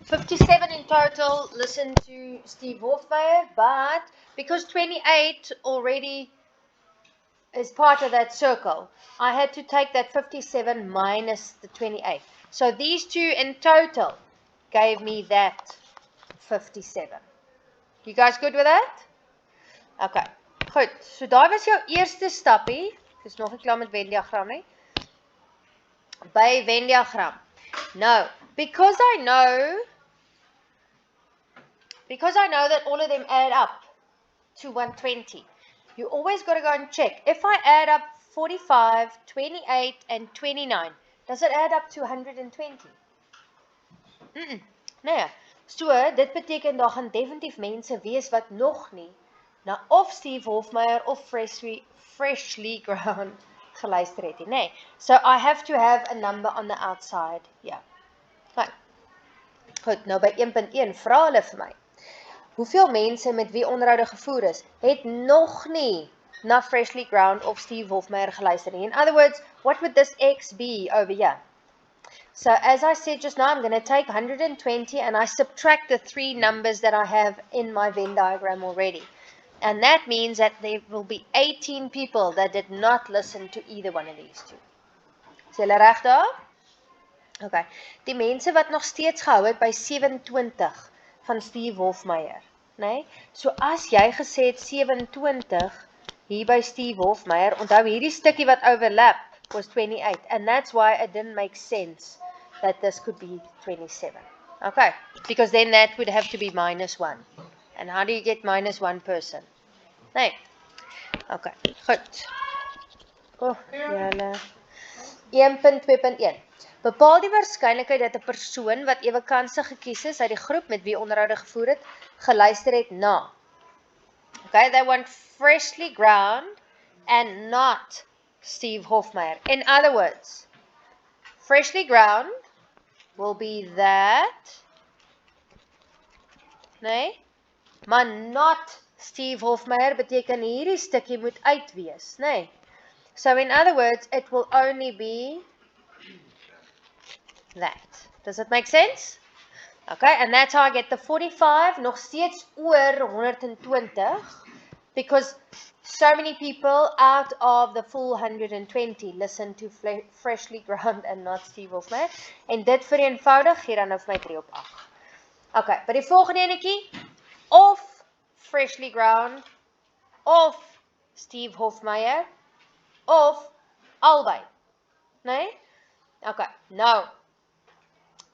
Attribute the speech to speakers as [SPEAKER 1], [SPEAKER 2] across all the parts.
[SPEAKER 1] 57 in total, listen to Steve Hofmeyer, but because 28 already is part of that circle, I had to take that 57 minus the 28. So these two in total gave me that 57. You guys good with that? Okay, goed. So daar was jou eerste stappie. Ek is nog nie klaar met Venn-diagram nie. By Venn-diagram. Now, because I know that all of them add up to 120, you always got to go and check. If I add up 45, 28, and 29, does it add up to 120? Nee. So, dit beteken daar gaan definitief mense wees wat nog nie na of Steve Hofmeyer of Freshly Ground geluister het nie. Nee. So, I have to have a number on the outside. Ja. Yeah. Goed, nou by 1.1 vra hulle vir my. Hoeveel mense met wie onderhoude gevoer is, het nog nie na Freshly Ground of Steve Hofmeyer geluister nie. In other words, what would this X be over here? So as I said just now, I'm going to take 120 and I subtract the 3 numbers that I have in my Venn diagram already. And that means that there will be 18 people that did not listen to either one of these two. Is julle reg daar? Okay. Die mense wat nog steeds gehou het by 27 van Steve Hofmeyer, nee? So as jy gesê het 27 hier by Steve Hofmeyer, onthou hierdie stukkie wat overlap was 28, and that's why it didn't make sense that this could be 27. Okay, because then that would have to be minus 1. And how do you get minus 1 person? Nee. Okay, goed. Oh, jylle. 1.2.1. Bepaal die waarskynlikheid dat 'n persoon wat ewe kanse gekies is uit die groep met wie onderhoude gevoer het, geluister het na. Okay, they want Freshly Ground and not Steve Hofmeyer. In other words, Freshly Ground will be that, nee, maar not Steve Hofmeyer beteken hierdie stukkie moet uitwees, nee. So in other words, it will only be that. Does it make sense? Okay, and that's how I get the 45, nog steeds oor 120, because so many people out of the full 120 listen to Freshly Ground and not Steve Hofmeyer. En dit vereenvoudig, gee dan nou vir my 3 op 8. Okay, by die volgende enetjie, of Freshly Ground, of Steve Hofmeyer, of albei. Nee? Okay, nou,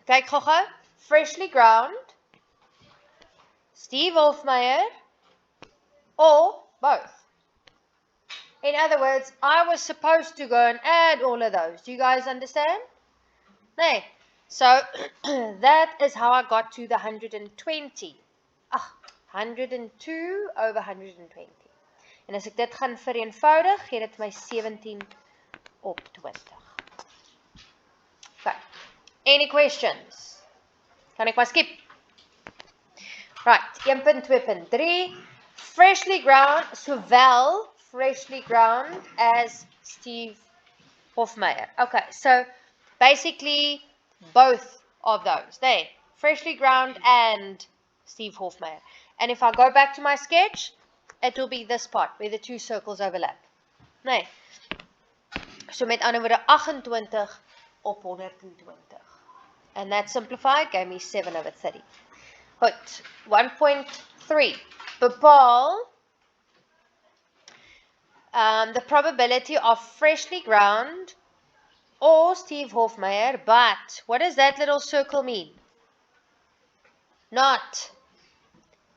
[SPEAKER 1] kyk gou-gou, Freshly Ground, Steve Hofmeyer, or both. In other words, I was supposed to go and add all of those. Do you guys understand? Nee. So, that is how I got to the 120. 102 over 120. En as ek dit gaan vereenvoudig, gee dit my 17 op 20. Okay. Any questions? Kan ek maar skip? Right, 1.2.3. Freshly Ground, sowel Freshly Ground as Steve Hofmeyer. Okay, so basically both of those. There, Freshly Ground and Steve Hofmeyer. And if I go back to my sketch, it will be this part where the 2 circles overlap. Nee. So met ander woorde 28 op 120. And that simplified gave me 7 over 30. Goed, 1.3. Bepaal the probability of Freshly Ground or Steve Hofmeyer, but what does that little circle mean? Not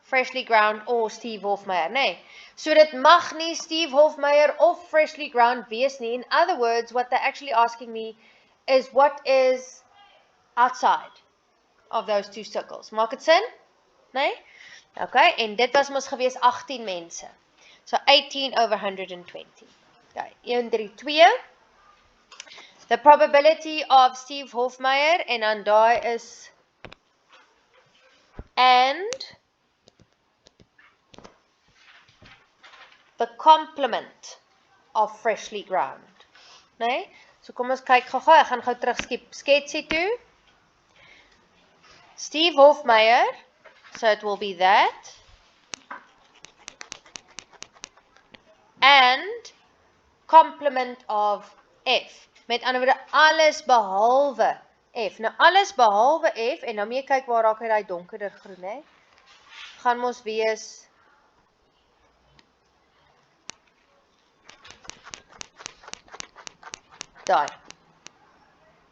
[SPEAKER 1] Freshly Ground or Steve Hofmeyer, nee. So dit mag nie Steve Hofmeyer of Freshly Ground wees nie. In other words, what they're actually asking me is what is outside of those 2 circles. Maak het sin? Nee? Okay, en dit was mos gewees 18 mense. So 18 over 120. Okay, 132. The probability of Steve Hofmeyer, en dan daai is and the complement of Freshly Ground. Nee? So kom ons kyk gou-gou, ek gaan gou terug sketsie toe. Steve Hofmeyr, so it will be that, and complement of F. Met ander woorde, alles behalwe F. Nou, alles behalwe F, en nou moet jy kyk waar raak hy donkerder groen, hè? Gaan mos wees daai.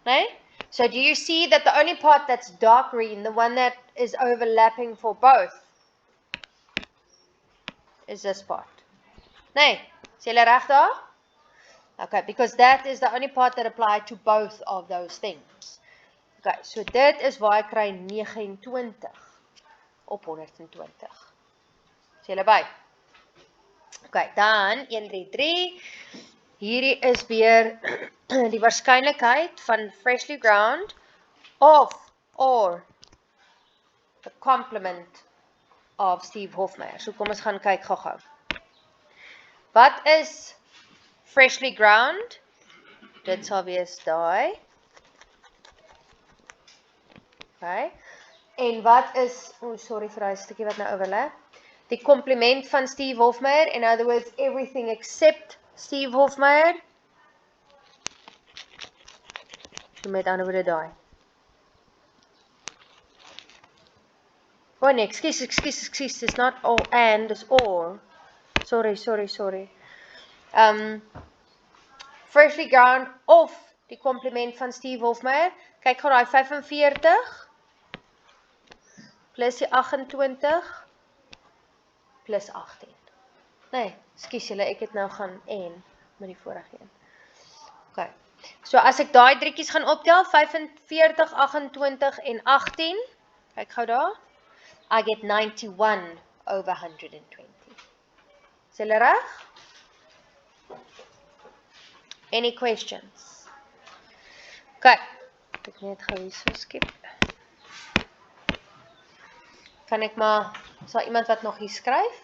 [SPEAKER 1] Nee? So do you see that the only part that's dark green, the one that is overlapping for both, is this part? Nee? Is julle reg daar? Okay, because that is the only part that apply to both of those things. Okay, so dit is waar ek kry 29 op 120. Is julle by? Okay, dan 133. Hierdie is weer die waarskynlikheid van freshly ground of or the complement of Steve Hofmeyr. So kom ons gaan kyk gou-gou. Wat is freshly ground? Dit sal wees daai. Okay. En wat is, sorry vir daai stukkie wat nou overlap. Die complement van Steve Hofmeyr, in other words, everything except Steve Hofmeyr. So met ander woorde daai. Oh nee, excuse, it's not all and, it's all. Sorry. Freshly ground of die complement van Steve Hofmeyr. Kyk gou daai 45 plus die 28 plus 18. Nee, skus julle, ek het nou gaan en met die vorige een. Okay. So as ek daai drietjies gaan optel, 45, 28 en 18, kyk gou daar, I get 91 over 120. Is julle reg? Any questions? Okay, ek net gou hier so skip. Kan ek maar, sal iemand wat nog hier skryf?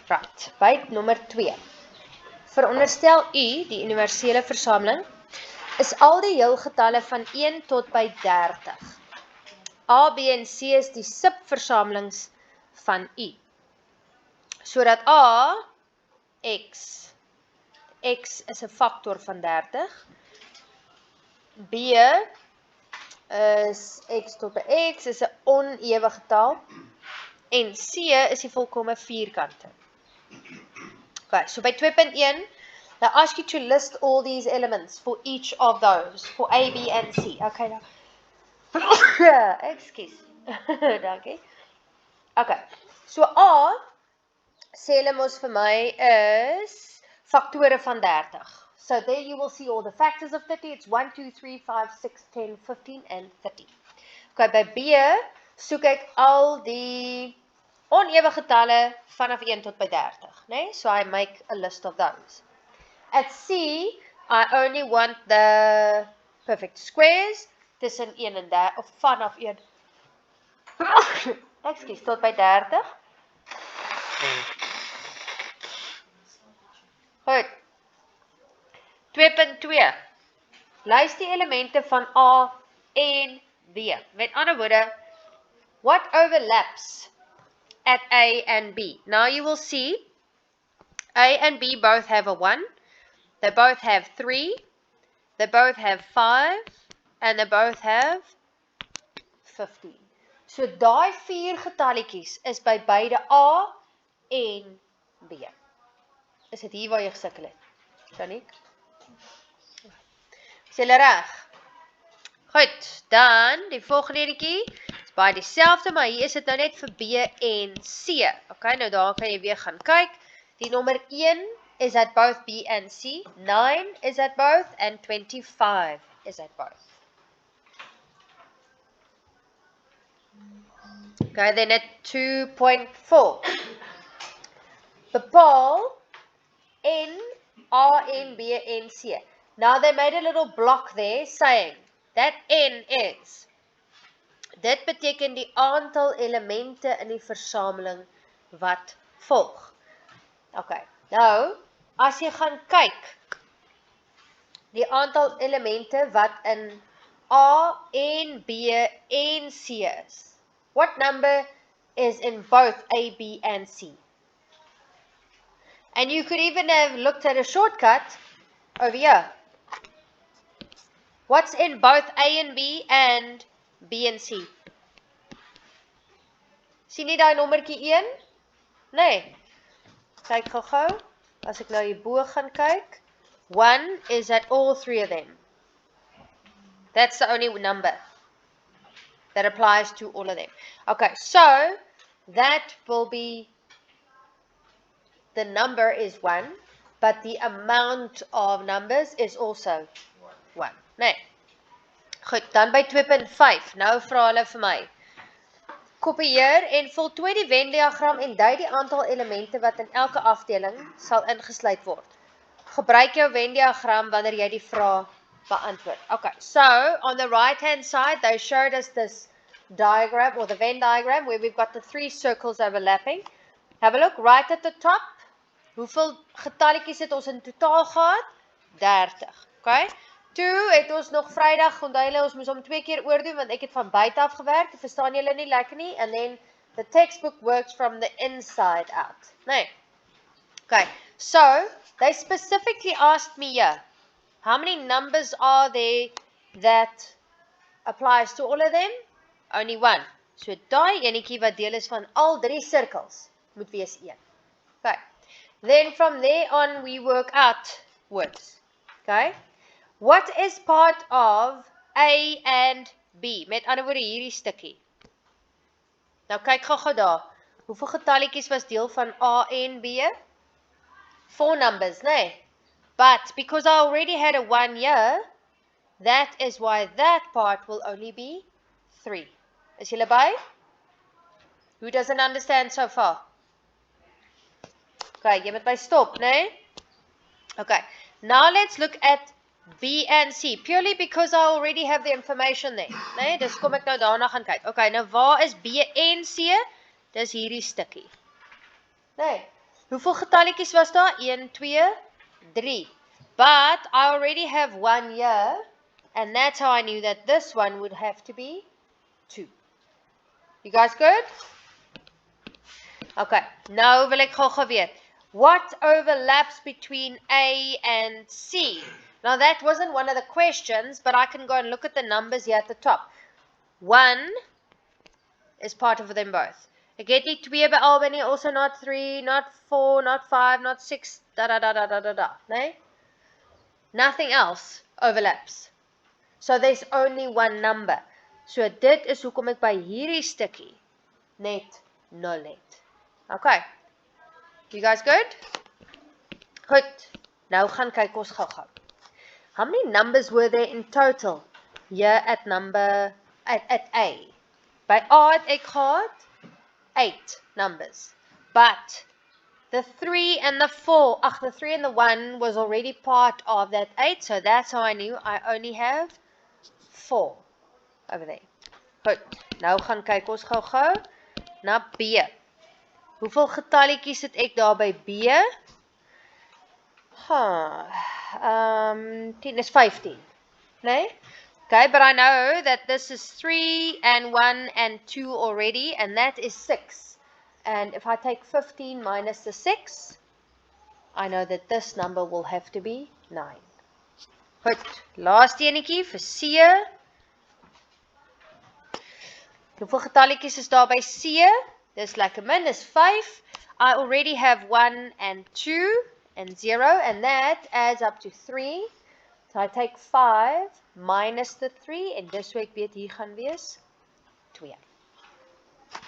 [SPEAKER 1] Right, byt nommer 2. Veronderstel U, die universele versameling, is al die heelgetalle van 1 tot by 30. A, B en C is die subversamelings van U. Sodat A, X is 'n faktor van 30. B is X tot by X, is 'n onewe getal. En C is die volkomme vierkante. Okay, so by 2.1, they ask you to list all these elements for each of those, for A, B and C. Okay, nou. Excuse. Dankie. Okay, so A, sê hulle mos vir my is faktore van 30. So there you will see all the factors of 30. It's 1, 2, 3, 5, 6, 10, 15 and 30. Okay, by B soek ek al die onewe getalle vanaf 1 tot by 30, né? So I make a list of those. At C, I only want the perfect squares tussen 1 en 30, of vanaf 1. Excuse, tot by 30. Goed. 2.2. Lys die elemente van A en B. Met ander woorde, what overlaps at A and B? Now you will see A and B both have a 1, they both have 3, they both have 5, and they both have 15. So daai 4 getalletjies is by beide A en B. Is dit hier waar jy gesukkel het? Janiek? Is julle reg? Goed, dan die volgende enetjie is baie dieselfde, maar hier is dit nou net vir B en C. Okay, nou daar kan jy weer gaan kyk. Die nommer 1 is at both B and C, 9 is at both, and 25 is at both. Okay, then at 2.4. Bepaal N, A, N, B, N, C. Now they made a little block there saying that N is. Dit beteken die aantal elemente in die versameling wat volg. Okay, nou, as jy gaan kyk, die aantal elemente wat in A en B en C is. What number is in both A, B, and C? And you could even have looked at a shortcut over here. What's in both A and B and B and C? Sien jy daai nommertjie 1? Nee. Kyk gou-gou. As ek nou hierbo gaan kyk, 1 is at all three of them. That's the only number that applies to all of them. Okay, so that will be, the number is 1, but the amount of numbers is also 1. Nee. Goed, dan by 2.5. Nou vra hulle vir my. Kopieer en voltooi die Venn-diagram en dui die aantal elemente wat in elke afdeling sal ingesluit word. Gebruik jou Venn-diagram wanneer jy die vraag beantwoord. Okay, so on the right hand side, they showed us this diagram, or the Venn diagram, where we've got the 3 circles overlapping. Have a look right at the top. Hoeveel getalletjies het ons in totaal gehad? 30. Okay. Toe het ons nog Vrydag, onthou julle, ons moes hom 2 keer oordoen, want ek het van buite af gewerk, verstaan julle nie lekker nie, and then the textbook works from the inside out. Nee. Okay, so, they specifically asked me here, how many numbers are there that applies to all of them? Only 1. So, daai enetjie wat deel is van al 3 cirkels, moet wees 1. Okay, then from there on, we work outwards. Okay. What is part of A and B? Met ander woorde hierdie stukkie. Nou kyk gou daar. Hoeveel getalletjies was deel van A en B? 4 numbers, nee? But because I already had a 1 here, that is why that part will only be 3. Is julle by? Who doesn't understand so far? Okay, jy moet by stop, nee? Okay, now let's look at B and C, purely because I already have the information there. Nee, dus kom ek nou daarna gaan kyk. Okay, nou waar is B en C? Dis hierdie stukkie. Nee, hoeveel getalletjies was daar? 1, 2, 3. But I already have 1 here, and that's how I knew that this one would have to be 2. You guys good? Okay, nou wil ek gou weet. What overlaps between A and C? Now that wasn't one of the questions, but I can go and look at the numbers here at the top. 1 is part of them both. Ek het nie 2 by albei nie, also not 3, not 4, not 5, not 6, nee? Nothing else overlaps. So there's only one number. So dit is hoekom ek by hierdie stukkie net 0 het. Okay. You guys good? Goed. Nou gaan kyk ons gou-gou. How many numbers were there in total here at A? By A het ek gehad 8 numbers. But the 3 and the 4, the 3 and the 1 was already part of that 8, so that's how I knew I only have 4 over there. Goed, nou gaan kyk ons gou-gou na B. Hoeveel getalletjies het ek daar by B? 10 is 15. Nee? Okay, but I know that this is 3 and 1 and 2 already, and that is 6. And if I take 15 minus the 6, I know that this number will have to be 9. Goed, laaste enetjie vir C. Hoeveel getalletjies is daar by C? Dis lekker min, is 5. I already have 1 and 2 and 0, and that adds up to 3. So I take 5 minus the 3, en dis hoe ek weet hier gaan wees 2.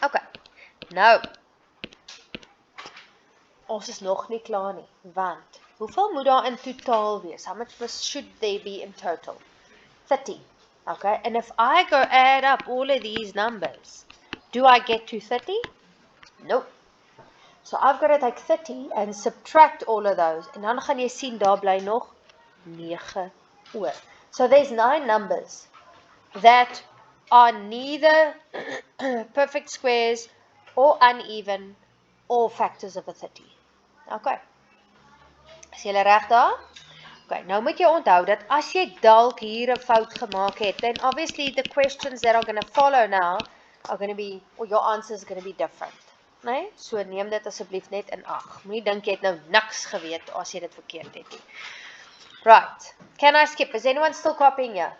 [SPEAKER 1] Okay, nou, ons is nog nie klaar nie, want hoeveel moet daar in totaal wees? How much should there be in total? 30. Okay, and if I go add up all of these numbers, do I get to 30? Nope. So I've got to take 30 and subtract all of those, en dan gaan jy sien daar bly nog 9 oor. So there's 9 numbers that are neither perfect squares or uneven or factors of a 30. Okay. Is julle reg daar? Okay, nou moet jy onthou dat as jy dalk hier 'n fout gemaak het, then obviously the questions that are going to follow now are going to be, or your answers are going to be different. Nee? So neem dit asseblief net in ag. Moenie dink jy het nou niks geweet as jy dit verkeerd het nie. Right. Can I skip? Is anyone still copying here?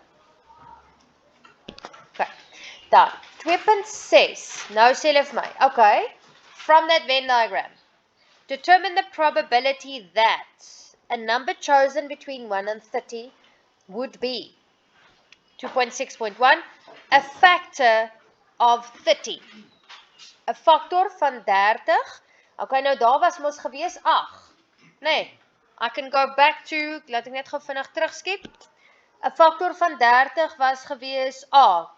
[SPEAKER 1] Okay. Dan 2.6. Nou sê hulle vir my. Okay. From that Venn diagram. Determine the probability that a number chosen between 1 and 30 would be 2.6.1 a factor of 30. 'n Faktor van 30. Okay, nou daar was mos gewees 8. Nee. I can go back to, laat ek net gou vinnig terugskep. 'n Faktor van 30 was gewees A.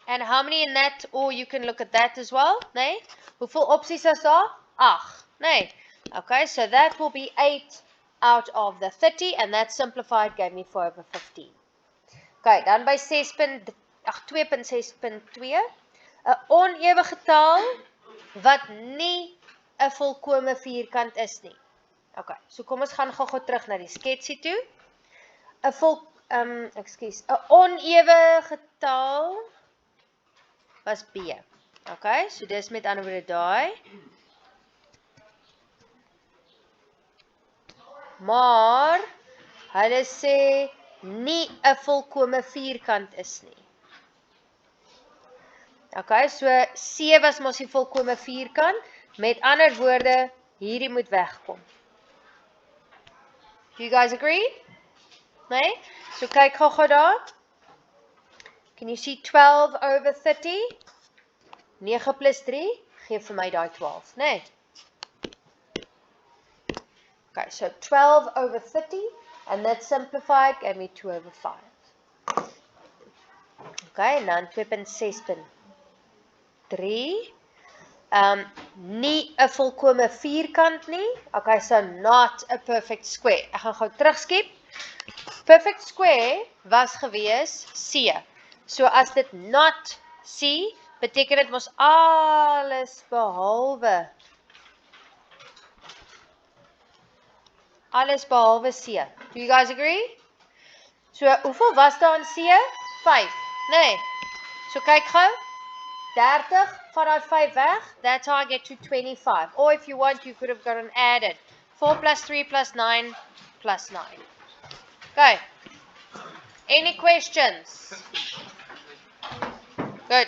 [SPEAKER 1] And how many in that, or you can look at that as well, nee? Hoeveel opsies is daar? 8, nee. Okay, so that will be 8 out of the 30, and that simplified gave me 4/15. Okay, dan by 2.6.2, 'n onewe getal wat nie 'n volkome vierkant is nie. Okay, so kom ons gaan gou terug na die sketsie toe. 'n onewe getal was B. Okay, so dis met ander woorde daai. Maar hulle sê nie 'n volkome vierkant is nie. Okay, so C was mos die volkome vierkant. Met ander woorde, hierdie moet wegkom. Do you guys agree? Nee? So kyk gou daar. Can you see 12/30? 9 plus 3, gee vir my daai 12, nee? Okay, so 12/30, and that simplified gave me 2/5. Okay, and dan 2.6.3. Nie 'n volkome vierkant nie. Okay, so not a perfect square. Ek gaan gou terugskep. Perfect square was gewees C. So as dit not C, beteken dit mos alles behalwe C. Do you guys agree? So hoeveel was daar in C? 5. Nee. So kyk gou. 30 van daai 5 weg. That's how I get to 25. Or if you want, you could have gone and added 4 plus 3 plus 9 plus 9. Okay. Any questions? Good.